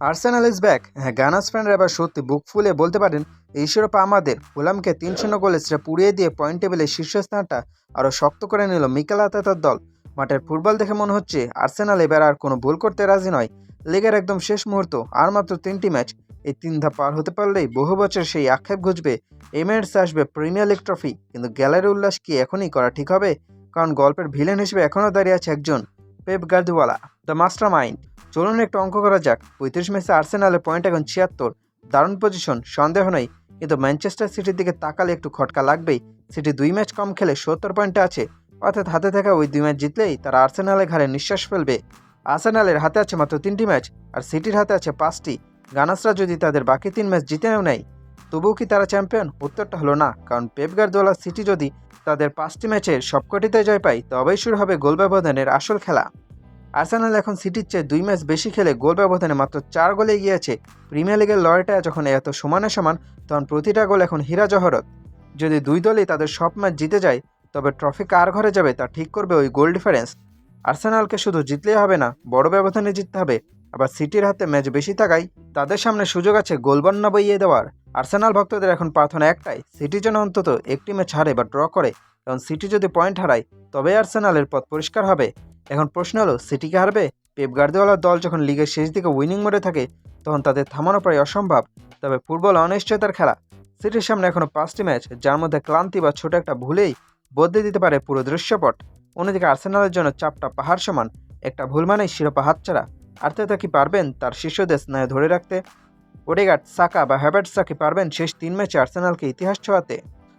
Arsenal is back. হ্যাঁ, গানার্স ফ্যানরা এবার সত্যি বুক ফুলে বলতে পারেন এই শিরোপা আমাদের। ফুলামকে ৩-০ গোলে সেটা পুড়িয়ে দিয়ে পয়েন্ট টেবিলের শীর্ষস্থানটা আরও শক্ত করে নিল মিকেল আর্তেতার দল। মাঠের ফুটবল দেখে মনে হচ্ছে আর্সেনাল এবার আর কোনো ভুল করতে রাজি নয়। লিগের একদম শেষ মুহূর্ত, আর মাত্র ৩টি ম্যাচ। এই ৩ ধাপ পার হতে পারলেই বহু বছর সেই আক্ষেপ ঘুচবে, এমিরেটসে আসবে প্রিমিয়ার লিগ ট্রফি। কিন্তু গ্যালারি উল্লাস কি এখনই করা ঠিক হবে? কারণ গল্পের ভিলেন হিসেবে এখনও দাঁড়িয়ে আছে একজন, Pep Guardiola, the master mind. চলুন একটু অঙ্ক করা যাক। ৩৫ ম্যাচে আর্সেনালের পয়েন্ট এখন ৭৬, দারুণ পজিশন, সন্দেহ নেই। কিন্তু ম্যানচেস্টার সিটির দিকে তাকালে একটু খটকা লাগবেই। সিটি ২ ম্যাচ কম খেলে ৭০ পয়েন্টে আছে, অর্থাৎ হাতে থাকা ওই ২ ম্যাচ জিতলেই তারা আর্সেনালের ঘাড়ে নিঃশ্বাস ফেলবে। আর্সেনালের হাতে আছে মাত্র ৩টি ম্যাচ, আর সিটির হাতে আছে ৫টি। গানার্সরা যদি তাদের বাকি ৩ ম্যাচ জিতেও নেয়, তবুও কি তারা চ্যাম্পিয়ন? উত্তরটা হলো না, কারণ পেপ গার্দিওলা সিটি যদি তাদের ৫টি ম্যাচের সবকটিতে জয় পায়, তবেই শুরু হবে গোল ব্যবধানের আসল খেলা। আর্সেনাল এখন সিটির চেয়ে ২ ম্যাচ বেশি খেলে গোল ব্যবধানে মাত্র ৪ গোলে এগিয়ে আছে। প্রিমিয়ার লিগের লড়াইটা যখন এত সমানে সমান, তখন প্রতিটা গোল এখন হীরা জহরত। যদি দুই দলই তাদের সব ম্যাচ জিতে যায়, তবে ট্রফি কার ঘরে যাবে তা ঠিক করবে ওই গোল ডিফারেন্স। আর্সেনালকে শুধু জিতলেই হবে না, বড় ব্যবধানে জিততে হবে। আবার সিটির হাতে ম্যাচ বেশি থাকায় তাদের সামনে সুযোগ আছে গোলবন্যা বইয়ে দেওয়ার। আর্সেনাল ভক্তদের এখন প্রার্থনা একটাই, সিটি যেন অন্তত একটি ম্যাচ হারে বা ড্র করে। কারণ সিটি যদি পয়েন্ট হারায়, তবে আর্সেনালের পথ পরিষ্কার হবে। এখন প্রশ্ন হলো, সিটিকে হারবে? পেপ গার্দিওলার দল যখন লিগের শেষ দিকে উইনিং মোডে থাকে, তখন তাদের থামানো প্রায় অসম্ভব। তবে ফুটবল অনিশ্চয়তার খেলা। সিটির সামনে এখনো 5টি ম্যাচ, যার মধ্যে ক্লান্তি বা ছোট একটা ভুলেই বদলে দিতে পারে পুরো দৃশ্যপট। অন্যদিকে আর্সেনালের জন্য চাপটা পাহাড় সমান, একটা ভুল মানেই শিরোপা হাতছাড়া। আর্তেতা কি পারবেন তার শীর্ষদের স্নায়ু ধরে রাখতে? ওডেগার্ড, সাকা বা হ্যাভার্টসরা কি পারবেন শেষ ৩ ম্যাচে আর্সেনালকে ইতিহাস ছোঁয়াতে?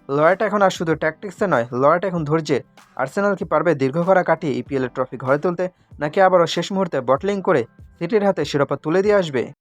লড়াইটা এখন আর শুধু ট্যাকটিক্সে নয়, লড়াইটা এখন ধৈর্যের। আর্সেনাল কি পারবে দীর্ঘ খরা কাটিয়ে ইপিএলের ট্রফি ঘরে তুলতে, নাকি আবারও শেষ মুহূর্তে বটলিং করে সিটির হাতে শিরোপা তুলে দিয়ে আসবে?